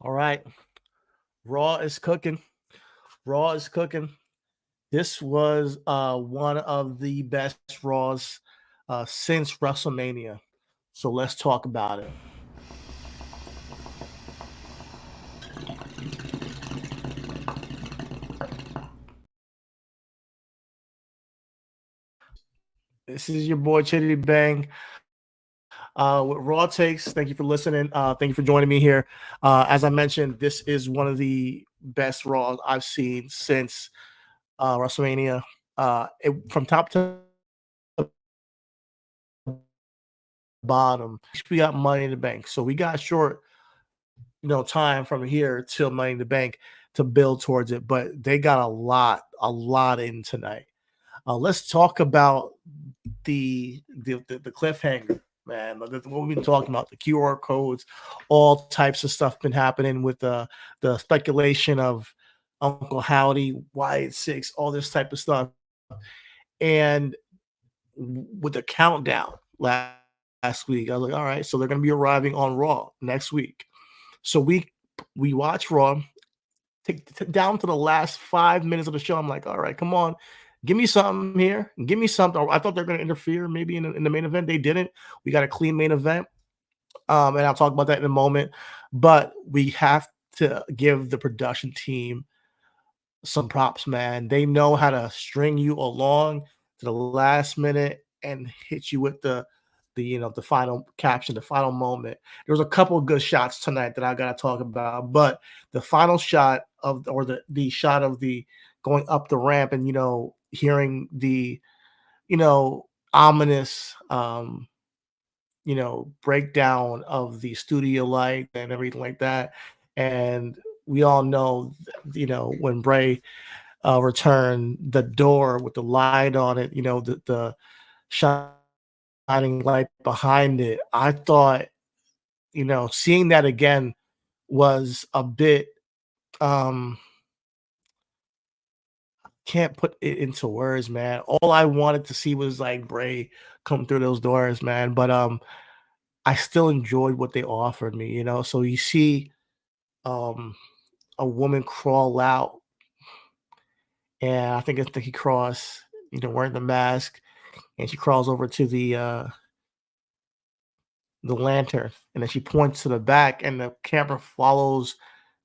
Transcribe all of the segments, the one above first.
All right. Raw is cooking. Raw is cooking. This was one of the best Raws since WrestleMania. So let's talk about it. This is your boy Chidi Bang with Raw Takes. Thank you for listening. Thank you for joining me here. As I mentioned, this is one of the best Raws I've seen since WrestleMania. From top to bottom, we got Money in the Bank. So we got short, time from here till Money in the Bank to build towards it. But they got a lot in tonight. Let's talk about the cliffhanger, man. What we've been talking about, the QR codes, all types of stuff been happening with the speculation of Uncle Howdy, Wyatt Six, all this type of stuff, and with the countdown last week, I was like, all right, so they're gonna be arriving on Raw next week. So we watch Raw, down to the last 5 minutes of the show. I'm like, all right, come on, give me something here, give me something. I thought they're going to interfere maybe in the main event. They didn't. We got a clean main event, and I'll talk about that in a moment. But we have to give the production team some props, man. They know how to string you along to the last minute and hit you with the final caption, the final moment. There was a couple of good shots tonight that I gotta talk about, but the final shot of or the shot of the going up the ramp and hearing the ominous breakdown of the studio light and everything like that. And we all know, when Bray returned, the door with the light on it, the shining light behind it. I thought, seeing that again was a bit can't put it into words, man. All I wanted to see was like Bray come through those doors, man. But I still enjoyed what they offered me. So you see um a woman crawl out, and I think it's Nikki Cross, wearing the mask, and she crawls over to the lantern, and then she points to the back, and the camera follows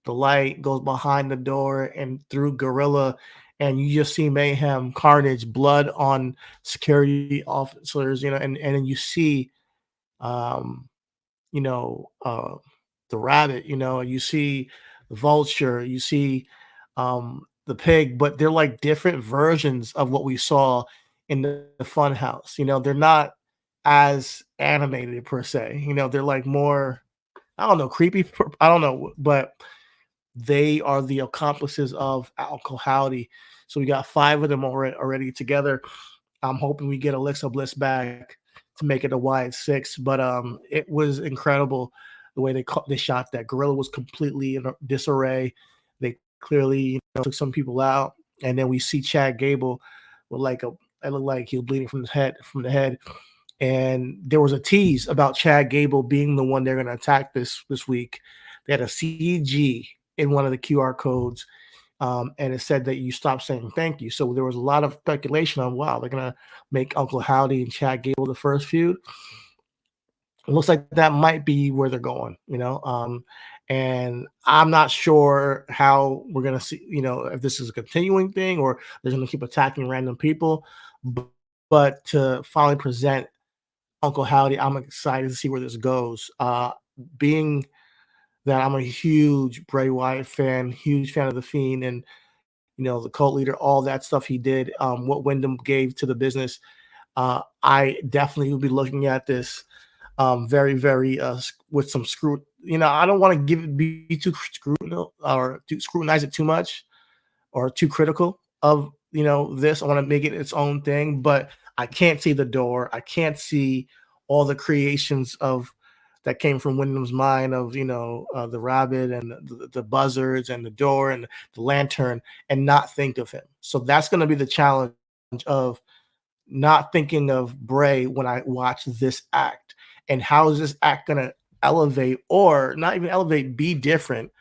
the light, goes behind the door and through Gorilla, and you just see mayhem, carnage, blood on security officers, and then you see, um, you know, uh, the rabbit, and you see the vulture, you see the pig, but they're like different versions of what we saw in the fun house. They're not as animated per se. They're like more, I don't know, creepy. I don't know, but they are the accomplices of Uncle Howdy. So we got five of them already together. I'm hoping we get Alexa Bliss back to make it a wide six, but it was incredible the way they shot that. Gorilla was completely in disarray. They clearly took some people out, and then we see Chad Gable with it looked like he was bleeding from the head. And there was a tease about Chad Gable being the one they're going to attack this week. They had a CG in one of the QR codes, and it said that you stop saying thank you. So there was a lot of speculation on, wow, they're going to make Uncle Howdy and Chad Gable the first feud. It looks like that might be where they're going. And I'm not sure how we're going to see, if this is a continuing thing or they're going to keep attacking random people. But to finally present Uncle Howdy, I'm excited to see where this goes. Being that I'm a huge Bray Wyatt fan, huge fan of The Fiend, and the cult leader, all that stuff he did, what Wyndham gave to the business. I definitely will be looking at this very, very with some screw. I don't want to be too scrutinize it too much or too critical of this. I want to make it its own thing, but I can't see the door. I can't see all the creations of that came from Wyndham's mind of the rabbit and the buzzards and the door and the lantern and not think of him. So that's going to be the challenge of not thinking of Bray when I watch this act. And how is this act going to elevate or not even elevate, be different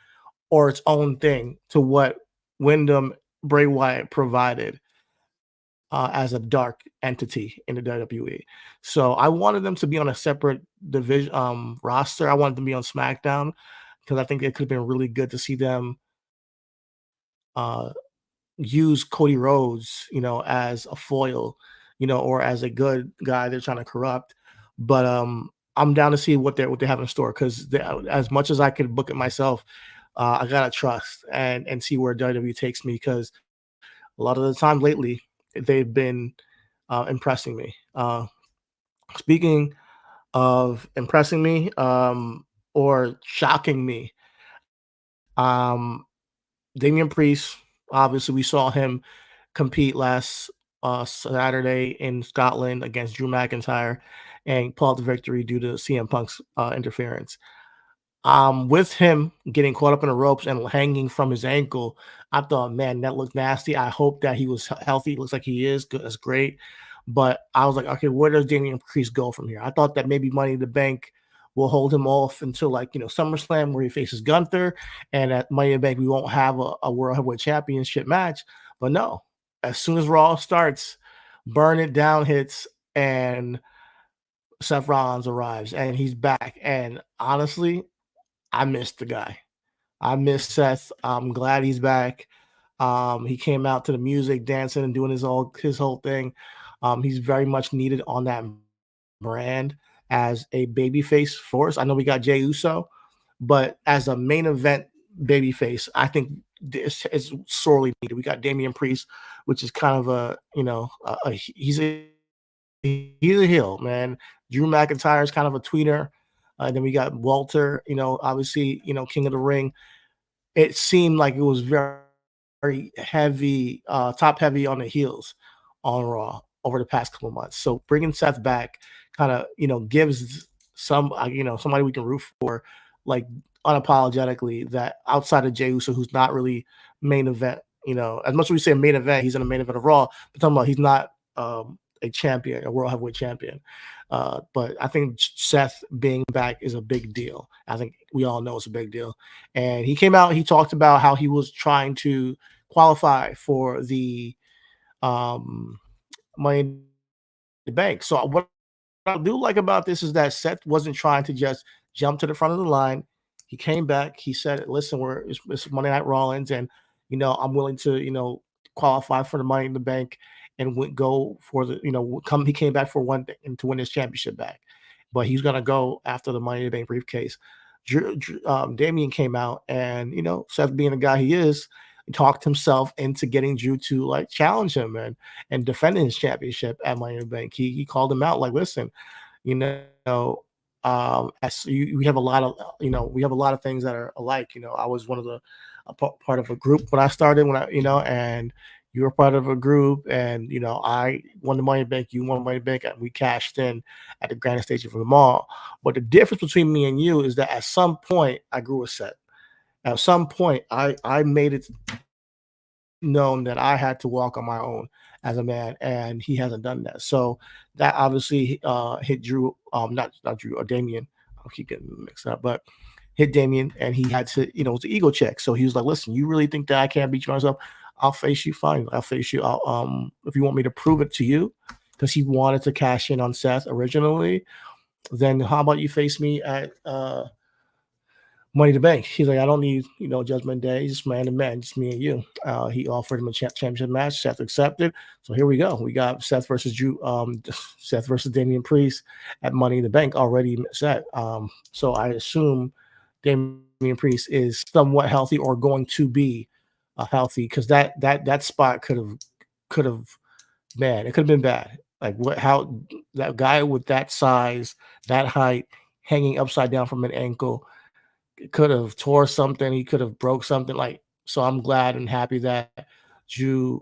or its own thing to what Wyndham Bray Wyatt provided as a dark entity in the WWE. So I wanted them to be on a separate division roster. I wanted them to be on SmackDown because I think it could have been really good to see them uh, use Cody Rhodes, as a foil, or as a good guy they're trying to corrupt. But I'm down to see what they have in store because as much as I could book it myself, I gotta trust and see where WWE takes me because a lot of the time lately they've been impressing me. Speaking of impressing me or shocking me, um, Damian Priest. Obviously, we saw him compete last Saturday in Scotland against Drew McIntyre and pull out the victory due to CM Punk's interference. With him getting caught up in the ropes and hanging from his ankle, I thought, man, that looked nasty. I hope that he was healthy. Looks like he is. Good, that's great. But I was like, okay, where does Damian Priest go from here? I thought that maybe Money in the Bank will hold him off until SummerSlam where he faces Gunther, and at Money in the Bank we won't have a World Heavyweight Championship match. But no, as soon as Raw starts, Burn It Down hits and Seth Rollins arrives and he's back. And honestly, I missed the guy. I miss Seth. I'm glad he's back. He came out to the music, dancing and doing his whole thing. He's very much needed on that brand as a babyface force. I know we got Jey Uso, but as a main event babyface, I think this is sorely needed. We got Damian Priest, which is kind of he's a heel, man. Drew McIntyre is kind of a tweener. Then we got Walter, obviously, King of the Ring. It seemed like it was very heavy, top heavy on the heels on Raw over the past couple of months. So bringing Seth back kind of, gives somebody we can root for, like unapologetically, that outside of Jey Uso, who's not really main event, as much as we say main event, he's in the main event of Raw, but talking about he's not a champion, a world heavyweight champion. But I think Seth being back is a big deal. I think we all know it's a big deal. And he came out, he talked about how he was trying to qualify for the Money in the Bank. So what I do like about this is that Seth wasn't trying to just jump to the front of the line. He came back. He said, "Listen, it's Monday Night Rollins, and I'm willing to qualify for the Money in the Bank and go for the come." He came back for one thing and to win his championship back, but he's gonna go after the Money in the Bank briefcase. Damian came out, and Seth, being the guy he is, talked himself into getting Drew to like challenge him and defending his championship at Money in the Bank. He called him out like, listen, you know, we have a lot of things that are alike. I was one of the part of a group when I started, and you were part of a group, and I won the Money in the Bank, you won Money in the Bank, and we cashed in at the grandest stage of them all. But the difference between me and you is that at some point I grew a set. At some point, I made it known that I had to walk on my own as a man, and he hasn't done that. So that obviously hit Drew, not Drew or Damien. I'll keep getting mixed up, but hit Damien, and he had to, it was an ego check. So he was like, "Listen, you really think that I can't beat you myself? I'll face you. Fine, I'll face you. If you want me to prove it to you, because he wanted to cash in on Seth originally, then how about you face me at Money to Bank?" He's like, "I don't need, Judgment Day, just man to man, just me and you." He offered him a championship match. Seth accepted. So here we go. We got Seth versus Drew, Seth versus Damian Priest at Money in the Bank already set. So I assume Damian Priest is somewhat healthy or going to be healthy, because that spot could have man, it could have been bad. Like how that guy with that size, that height, hanging upside down from an ankle could have tore something. He could have broke something. Like, so I'm glad and happy that Damien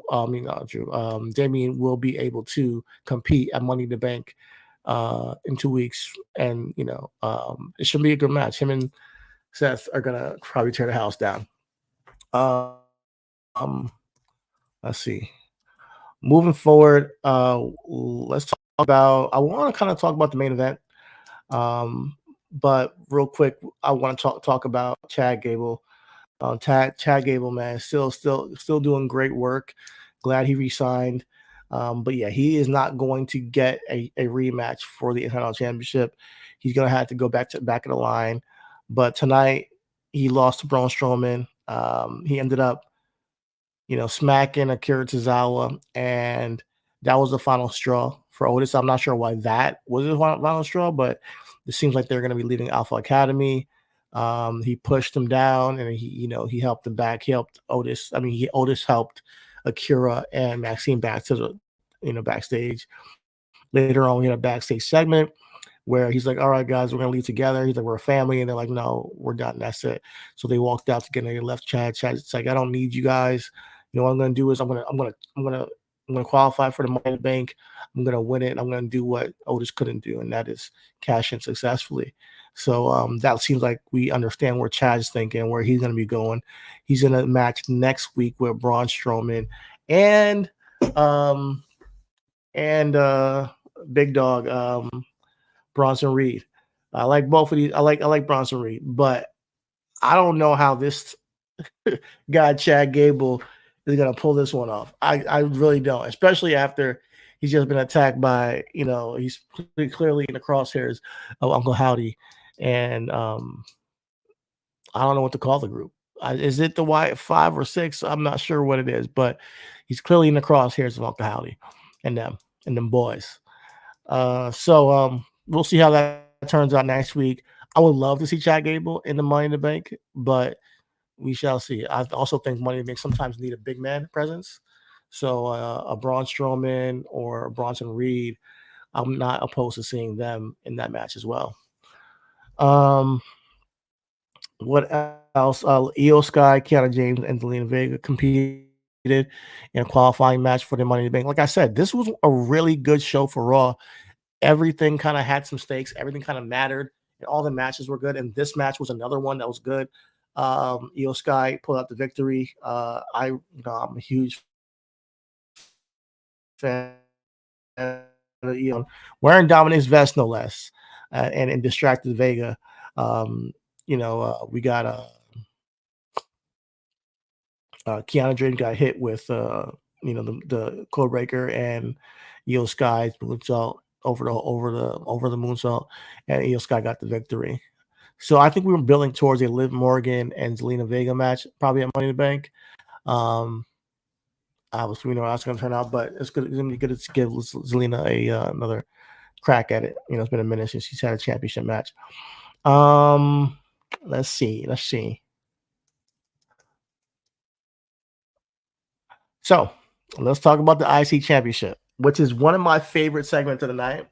will be able to compete at Money in the Bank in 2 weeks, and it should be a good match. Him and Seth are gonna probably tear the house down. Uh, um, let's see. Moving forward, let's talk about. I want to kind of talk about the main event. But real quick, I want to talk about Chad Gable. Chad Gable, man, still doing great work. Glad he resigned. But yeah, he is not going to get a rematch for the Intercontinental Championship. He's gonna have to go back of the line. But tonight he lost to Braun Strowman. He ended up, smacking Akira Tozawa, and that was the final straw for Otis. I'm not sure why that was the final straw, but it seems like they're going to be leaving Alpha Academy. He pushed him down, and he helped him back. He helped Otis. I mean, Otis helped Akira and Maxine back to the, backstage. Later on, we had a backstage segment where he's like, "All right, guys, we're gonna leave together." He's like, "We're a family," and they're like, "No, we're done. That's it." So they walked out together. They left Chad. Chad's like, "I don't need you guys. What I'm gonna do is I'm gonna qualify for the Money in the Bank. I'm gonna win it. And I'm gonna do what Otis couldn't do, and that is cash in successfully." So that seems like we understand where Chad's thinking, where he's gonna be going. He's in a match next week with Braun Strowman and um Big Dog. Bronson Reed. I like both of these. I like Bronson Reed, but I don't know how this guy Chad Gable is gonna pull this one off. I really don't, especially after he's just been attacked by, he's pretty clearly in the crosshairs of Uncle Howdy, and I don't know what to call the group. Is it the Wyatt 5 or 6? I'm not sure what it is, but he's clearly in the crosshairs of Uncle Howdy and them boys. So we'll see how that turns out next week. I would love to see Chad Gable in the Money in the Bank, but we shall see. I also think Money in the Bank sometimes need a big man presence. So a Braun Strowman or a Bronson Reed, I'm not opposed to seeing them in that match as well. Um, what else? Io Sky, Kiana James, and Zelina Vega competed in a qualifying match for the Money in the Bank. Like I said, this was a really good show for Raw. Everything kind of had some stakes. Everything kind of mattered, and all the matches were good. And this match was another one that was good. Io Sky pulled out the victory. I'm a huge fan of Io, wearing Dominic's vest no less, and distracted Vega. We got Keanu Jordan got hit with the code breaker, and Io Sky's moonsault over the moonsault, and Io Sky got the victory. So I think we were building towards a Liv Morgan and Zelina Vega match, probably at Money in the Bank. Obviously, we know how it's going to turn out, but it's going to be good to give Zelina another crack at it. It's been a minute since she's had a championship match. Let's see. So let's talk about the IC Championship, which is one of my favorite segments of the night,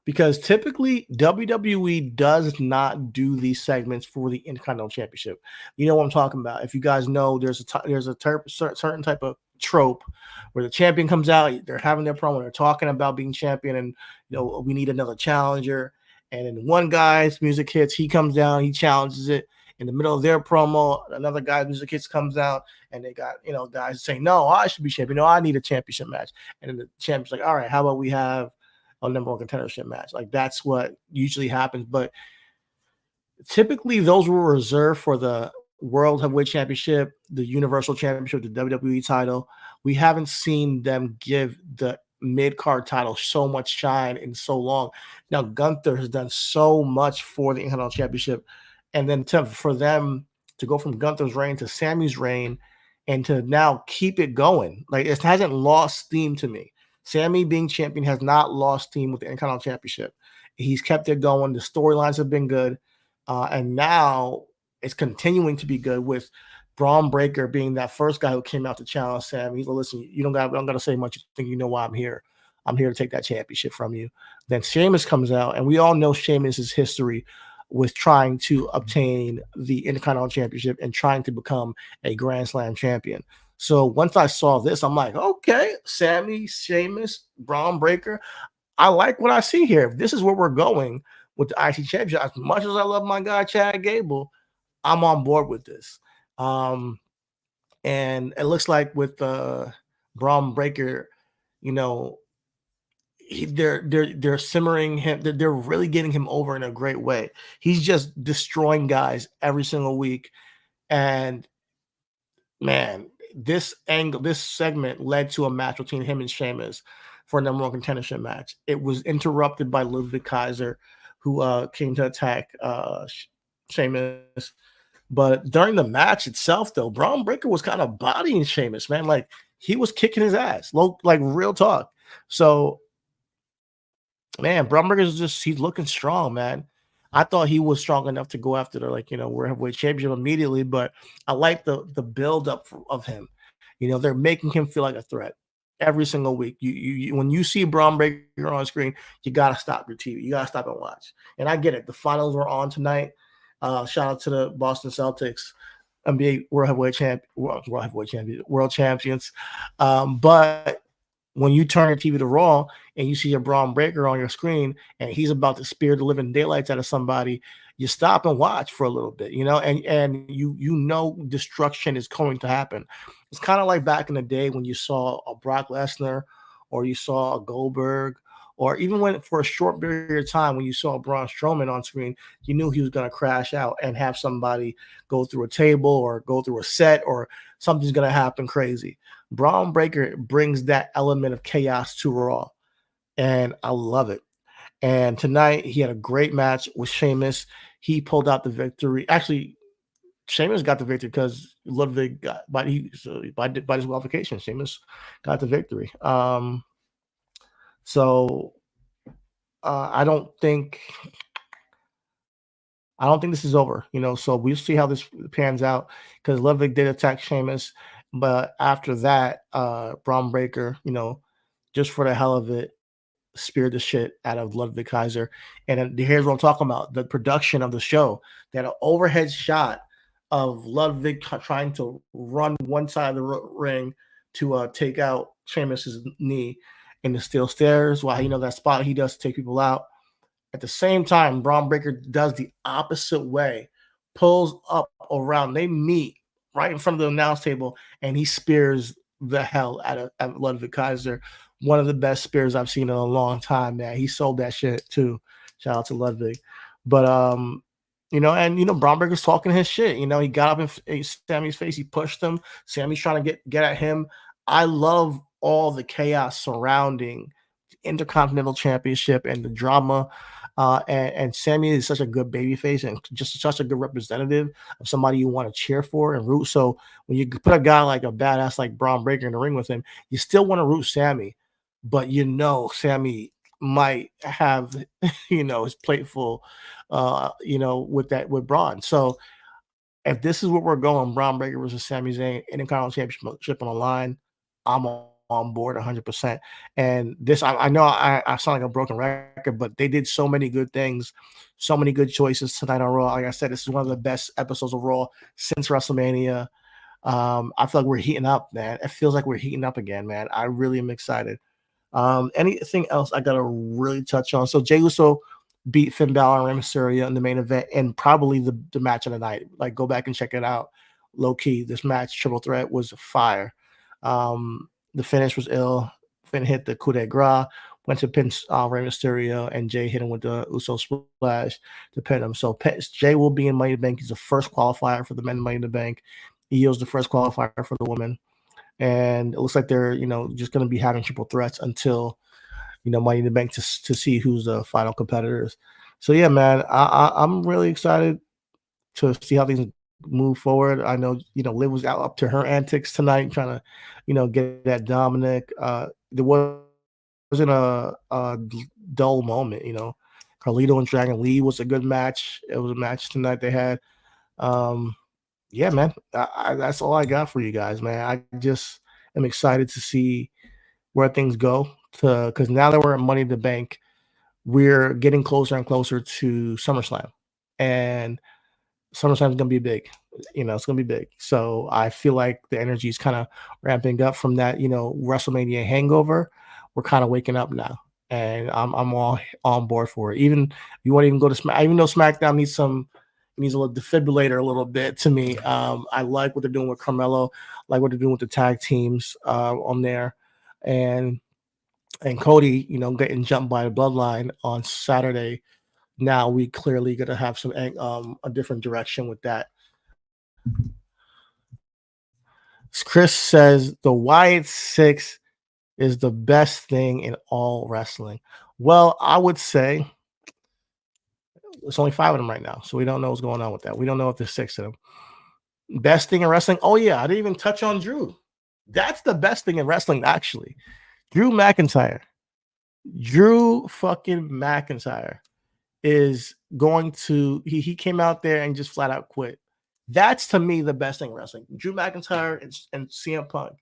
because typically WWE does not do these segments for the Intercontinental Championship. You know what I'm talking about. If you guys know, there's a certain type of trope where the champion comes out, they're having their promo, they're talking about being champion, and we need another challenger. And then one guy's music hits, he comes down, he challenges it. In the middle of their promo, another guy's music hits comes out, and they got guys saying, "No, I should be champion. No, I need a championship match." And then the champion's like, "All right, how about we have a number one contendership match?" Like, that's what usually happens. But typically those were reserved for the World Heavyweight Championship, the Universal Championship, the WWE title. We haven't seen them give the mid-card title so much shine in so long. Now, Gunther has done so much for the Intercontinental Championship, and then for them to go from Gunther's reign to Sammy's reign and to now keep it going, like, it hasn't lost steam to me. Sammy being champion has not lost steam with the Intercontinental Championship. He's kept it going. The storylines have been good. And now it's continuing to be good with Braun Breaker being that first guy who came out to challenge Sam. He's like, "Listen, I don't got to say much. You think you know why I'm here. I'm here to take that championship from you." Then Sheamus comes out, and we all know Sheamus's history with trying to obtain the Intercontinental Championship and trying to become a Grand Slam champion. So once I saw this, I'm like, okay, Sammy, Sheamus, Braun Breaker, I like what I see here. If this is where we're going with the IC Championship, as much as I love my guy Chad Gable, I'm on board with this. And it looks like with Braun Breaker, you know, they're simmering him. They're really getting him over in a great way. He's just destroying guys every single week. And man, this segment led to a match between him and Sheamus for a number one contendership match. It was interrupted by Ludwig Kaiser, who came to attack Sheamus. But during the match itself, though, Braun Breaker was kind of bodying Sheamus, man. Like he was kicking his ass, like real talk. So, man, Braun Breaker's he's looking strong, man. I thought he was strong enough to go after the world heavyweight championship immediately, but I like the build up of him. They're making him feel like a threat every single week. When you see Braun Breaker on screen, you gotta stop your TV. You gotta stop and watch. And I get it. The finals were on tonight. Shout out to the Boston Celtics, NBA world champions. But when you turn your TV to Raw and you see a Braun Breaker on your screen and he's about to spear the living daylights out of somebody, you stop and watch for a little bit, and destruction is going to happen. It's kind of like back in the day when you saw a Brock Lesnar or you saw a Goldberg, or even when for a short period of time when you saw Braun Strowman on screen, you knew he was going to crash out and have somebody go through a table or go through a set or something's going to happen crazy. Braun Breaker brings that element of chaos to Raw, and I love it. And tonight he had a great match with Sheamus. He pulled out the victory. Actually, Sheamus got the victory because Ludwig got by disqualification. Sheamus got the victory. So I don't think this is over. So we'll see how this pans out because Ludwig did attack Sheamus, but after that, Braun Breaker, just for the hell of it, speared the shit out of Ludwig Kaiser. And here's what I'm talking about: the production of the show. They had an overhead shot of Ludwig trying to run one side of the ring to take out Sheamus's knee in the steel stairs. While that spot he does to take people out. At the same time, Braun Breaker does the opposite way, pulls up around. They meet right in front of the announce table, and he spears the hell out of Ludwig Kaiser. One of the best spears I've seen in a long time, man. He sold that shit too. Shout out to Ludwig. But Braun Breaker's talking his shit. He got up in Sammy's face. He pushed him. Sammy's trying to get at him. I love all the chaos surrounding the Intercontinental Championship and the drama. And Sammy is such a good babyface and just such a good representative of somebody you want to cheer for and root. So when you put a guy like a badass like Braun Breaker in the ring with him, you still want to root Sammy, but Sammy might have his plate full, with Braun. So if this is where we're going, Braun Breaker versus Sami Zayn, Intercontinental Championship on the line, I'm on board 100%. And this, I know I sound like a broken record, but they did so many good things, so many good choices tonight on Raw. Like I said, this is one of the best episodes of Raw since WrestleMania. I feel like we're heating up, man. It feels like we're heating up again, man. I really am excited. Anything else I gotta really touch on? So Jey Uso beat Finn Balor and Rey Mysterio in the main event, and probably the match of the night. Like, go back and check it out. Low key, this match, triple threat, was fire. The finish was ill. Finn hit the coup de grace, went to pin Rey Mysterio, and Jay hit him with the Uso splash to pin him. So Jay will be in Money in the Bank. He's the first qualifier for the men Money in the Bank. Io's the first qualifier for the women. And it looks like they're, just going to be having triple threats until, Money in the Bank to see who's the final competitors. So, yeah, man, I'm really excited to see how things move forward. I know, Liv was out up to her antics tonight, trying to, get that Dominic. There wasn't a dull moment, Carlito and Dragon Lee was a good match. It was a match tonight they had. Yeah, man, that's all I got for you guys, man. I just am excited to see where things go because now that we're at Money in the Bank, we're getting closer and closer to SummerSlam, and SummerSlam is going to be big. It's going to be big. So I feel like the energy is kind of ramping up from that, WrestleMania hangover. We're kind of waking up now, and I'm all on board for it. Even you want to even go to Smack, even though SmackDown needs a little defibrillator a little bit to me. I like what they're doing with Carmelo, like what they're doing with the tag teams on there, and Cody, getting jumped by the Bloodline on Saturday. Now we clearly going to have some a different direction with that. Chris says the Wyatt Six is the best thing in all wrestling. Well, I would say it's only five of them right now, so we don't know what's going on with that. We don't know if there's six of them. Best thing in wrestling? Oh yeah, I didn't even touch on Drew. That's the best thing in wrestling, actually. Drew McIntyre. Drew fucking McIntyre is going to he came out there and just flat out quit. That's to me the best thing in wrestling. Drew McIntyre and CM Punk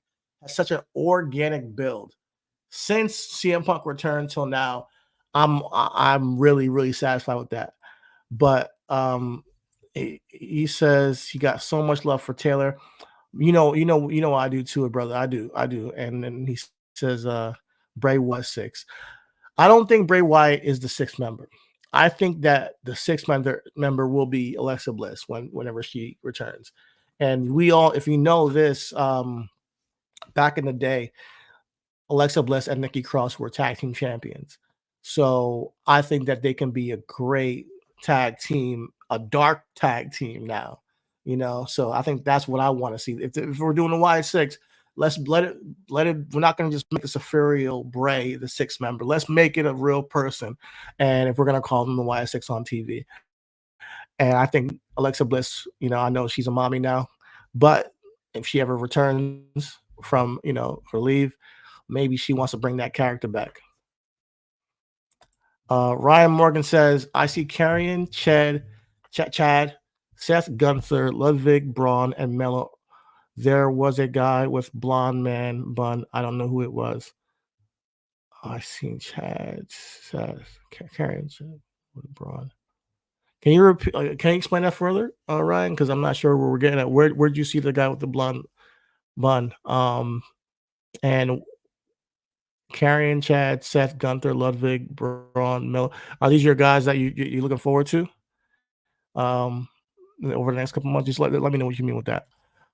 has such an organic build. Since CM Punk returned till now, I'm really satisfied with that. But he says he got so much love for Taylor. I do too, brother. I do. And then he says Bray was six. I don't think Bray Wyatt is the sixth member. I think that the sixth member will be Alexa Bliss whenever she returns. And we all, if you know this, back in the day, Alexa Bliss and Nikki Cross were tag team champions. So I think that they can be a great tag team, a dark tag team now. So I think that's what I want to see. If we're doing the Y6, let's let it. We're not going to just make this ethereal Bray, the sixth member. Let's make it a real person. And if we're going to call them the Y6 on TV, and I think Alexa Bliss, I know she's a mommy now, but if she ever returns from her leave, maybe she wants to bring that character back. Ryan Morgan says, I see Karrion, Chad, Seth Gunther, Ludwig, Braun, and Mello. There was a guy with blonde man bun. I don't know who it was. I seen Chad, Seth, Karrion, Chad, Braun. Can you repeat? Can you explain that further, Ryan? Because I'm not sure where we're getting at. Where'd you see the guy with the blonde bun? And Karrion, Chad, Seth, Gunther, Ludwig, Braun, Miller. Are these your guys that you're looking forward to? Over the next couple months, just let me know what you mean with that.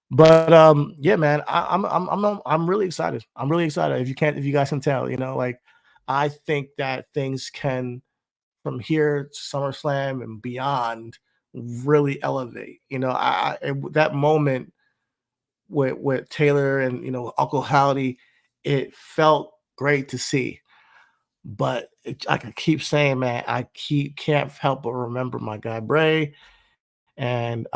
But yeah, man, I'm really excited. I'm really excited. If you guys can tell, like I think that things can from here to SummerSlam and beyond really elevate. That moment with Taylor and Uncle Howdy, it felt great to see. But I can keep saying, man, can't help but remember my guy Bray. And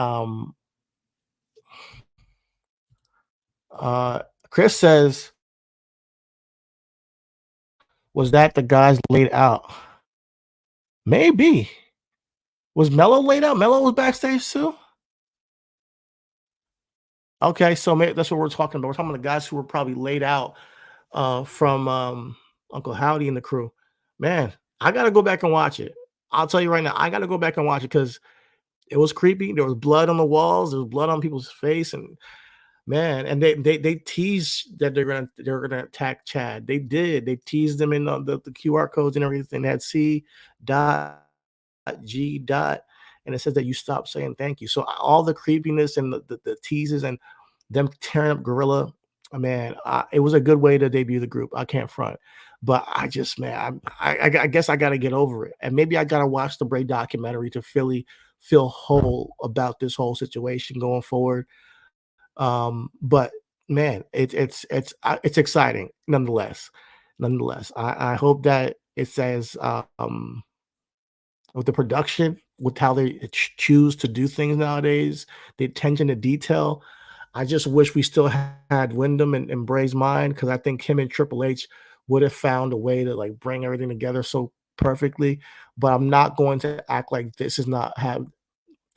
Chris says, was that the guys laid out? Maybe. Was Mello laid out? Mello was backstage too? Okay, so maybe that's what we're talking about. We're talking about the guys who were probably laid out from Uncle Howdy and the crew. Man, I gotta go back and watch it. I'll tell you right now, I gotta go back and watch it because it was creepy. There was blood on the walls. There was blood on people's face, and man, and they teased that they're gonna attack Chad. They did. They teased them in the QR codes and everything. They had C dot G dot, and it says that you stop saying thank you. So all the creepiness and the teases and them tearing up Gorilla, man, it was a good way to debut the group. I can't front, but I just, man, I guess I got to get over it, and maybe I got to watch the Bray documentary to feel whole about this whole situation going forward. But man, it's exciting nonetheless. I hope that it says with the production, with how they choose to do things nowadays, the attention to detail. I just wish we still had Wyndham and Bray's mind because I think him and Triple H would have found a way to like bring everything together so perfectly. But I'm not going to act like this is not have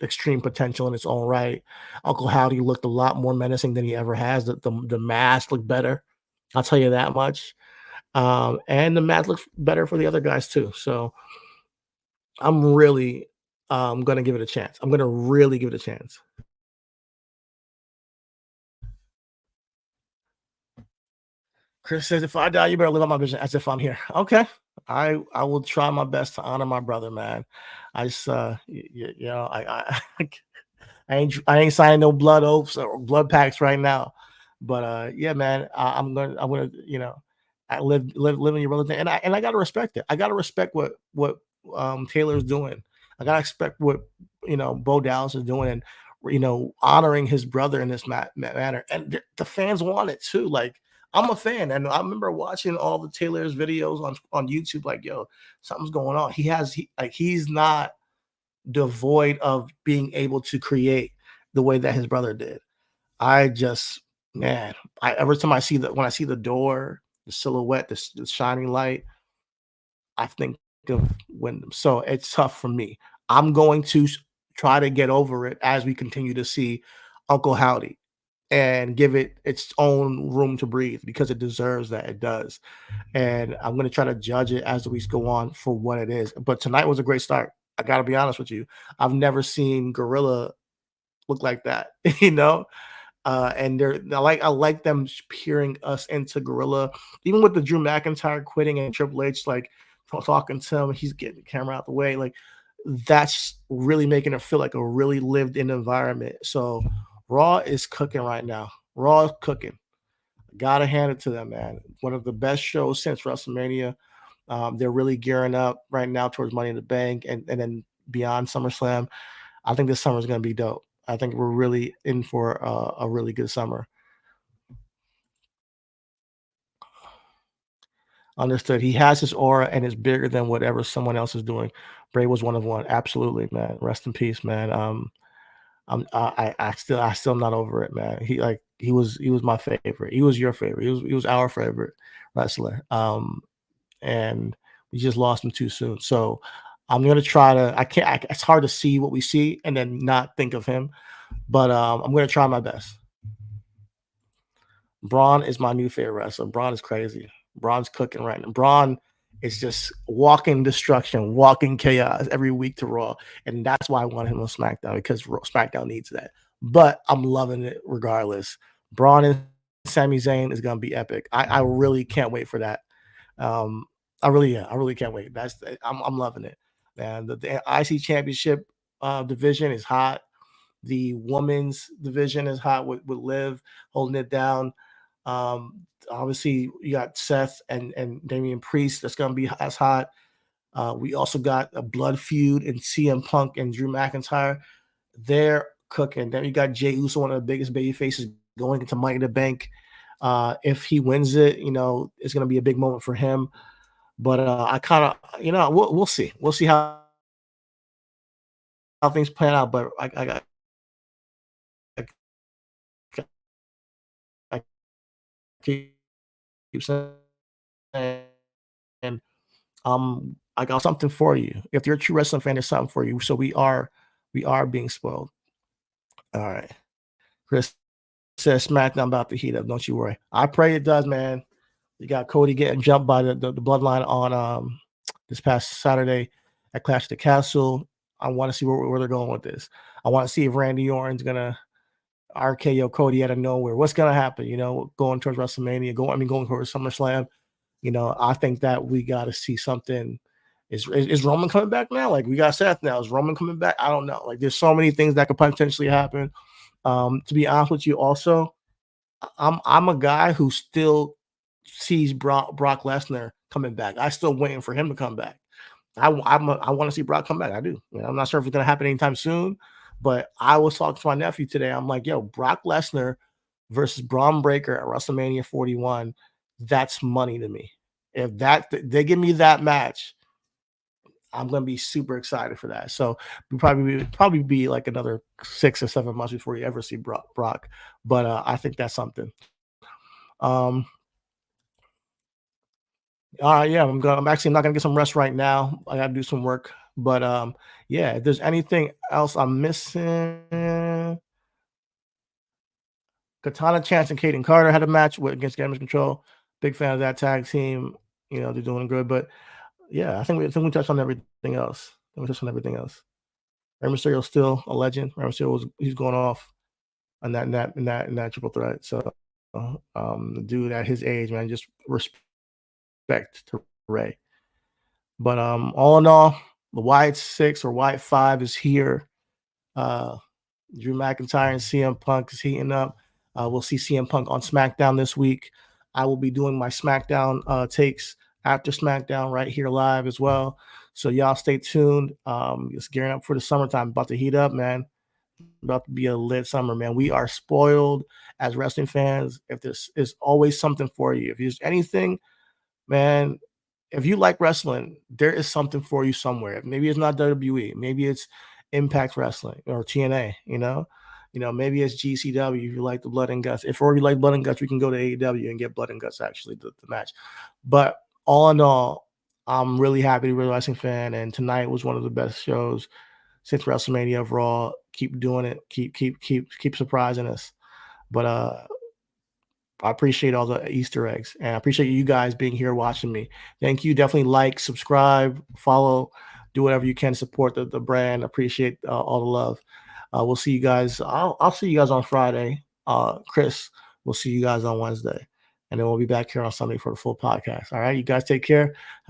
extreme potential in its own right. Uncle Howdy looked a lot more menacing than he ever has. The mask looked better. I'll tell you that much. And the mask looks better for the other guys too. So I'm really gonna give it a chance. I'm gonna really give it a chance. Chris says, "If I die, you better live on my vision as if I'm here." Okay, I will try my best to honor my brother, man. I just, I ain't signing no blood oaths or blood pacts right now, but yeah, man, I'm gonna, I live in your brother thing, and I gotta respect it. I gotta respect what Taylor's doing. I gotta respect what Bo Dallas is doing, and honoring his brother in this manner, and the fans want it too. Like I'm a fan, and I remember watching all the Taylor's videos on YouTube. Like, yo, something's going on. He's not devoid of being able to create the way that his brother did. I just, man, every time I see when I see the door, the silhouette, the shining light, I think of Wyndham. So it's tough for me. I'm going to try to get over it as we continue to see Uncle Howdy and give it its own room to breathe because it deserves that. It does. And I'm going to try to judge it as the weeks go on for what it is. But tonight was a great start. I got to be honest with you. I've never seen Gorilla look like that, you know? And I like them peering us into Gorilla, even with the Drew McIntyre quitting and Triple H like talking to him, he's getting the camera out the way. Like that's really making it feel like a really lived in environment. So Raw is cooking right now. Raw is cooking. Gotta hand it to them, man. One of the best shows since WrestleMania. They're really gearing up right now towards Money in the Bank and then beyond SummerSlam. I think this summer is going to be dope. I think we're really in for a really good summer. Understood. He has his aura and is bigger than whatever someone else is doing. Bray was one of one. Absolutely, man. Rest in peace, man. I still not over it, man. He was my favorite. He was your favorite. He was our favorite wrestler. And we just lost him too soon. So I'm gonna try to. I can't. It's hard to see what we see and then not think of him. But I'm gonna try my best. Braun is my new favorite wrestler. Braun is crazy. Braun's cooking right now. Braun is just walking destruction, walking chaos every week to Raw, and that's why I want him on SmackDown because SmackDown needs that. But I'm loving it regardless. Braun and Sami Zayn is gonna be epic. I really can't wait for that. Um, I really can't wait. I'm loving it. And the IC Championship division is hot. The women's division is hot with Liv holding it down. Obviously, you got Seth and Damian Priest. That's going to be as hot. We also got a blood feud in CM Punk and Drew McIntyre. They're cooking. Then you got Jey Uso, one of the biggest baby faces, going into Money in the Bank. If he wins it, it's going to be a big moment for him. But I kind of, we'll see. We'll see how things plan out. But I keep saying, I got something for you. If you're a true wrestling fan, there's something for you. So we are being spoiled. All right. Chris says SmackDown about to heat up. Don't you worry. I pray it does, man. You got Cody getting jumped by the bloodline on this past Saturday at Clash of the Castle. I want to see where they're going with this. I want to see if Randy Orton's gonna RKO Cody out of nowhere. What's gonna happen? Going towards WrestleMania, going towards SummerSlam. I think that we got to see something. Is Roman coming back now? Like we got Seth now. Is Roman coming back? I don't know. Like there's so many things that could potentially happen. To be honest with you, also, I'm a guy who still sees Brock Lesnar coming back. I still waiting for him to come back. I want to see Brock come back. I do. I'm not sure if it's gonna happen anytime soon, but I was talking to my nephew today. I'm like, yo, Brock Lesnar versus Braun Breaker at WrestleMania 41. That's money to me. If they give me that match, I'm gonna be super excited for that. So we probably be like another 6 or 7 months before you ever see Brock. But I think that's something. Um, yeah, I'm actually not gonna get some rest right now. I gotta do some work. But yeah, if there's anything else I'm missing, Katana Chance and Kaden Carter had a match against Damage Control. Big fan of that tag team. They're doing good. But yeah, I think we touched on everything else. Rey Mysterio's still a legend. Rey Mysterio he's going off on that triple threat. So the dude at his age, man, just respect to Ray. But all in all, the Wyatt 6 or Wyatt 5 is here. Drew McIntyre and CM Punk is heating up. We'll see CM Punk on SmackDown this week. I will be doing my SmackDown takes after SmackDown right here live as well. So y'all stay tuned. Just gearing up for the summertime. About to heat up, man. About to be a lit summer, man. We are spoiled as wrestling fans. If there's is always something for you. If there's anything, man, if you like wrestling, there is something for you somewhere. Maybe it's not WWE, maybe it's Impact Wrestling or TNA, maybe it's GCW if you like the blood and guts. If or you like blood and guts, we can go to AEW and get blood and guts actually the match. But all in all, I'm really happy to be a wrestling fan, and tonight was one of the best shows since WrestleMania of Raw. Keep doing it. Keep surprising us. But I appreciate all the Easter eggs, and I appreciate you guys being here watching me. Thank you. Definitely like, subscribe, follow, do whatever you can to support the brand. Appreciate all the love. We'll see you guys. I'll see you guys on Friday. Chris, we'll see you guys on Wednesday, and then we'll be back here on Sunday for the full podcast. All right, you guys take care. Have a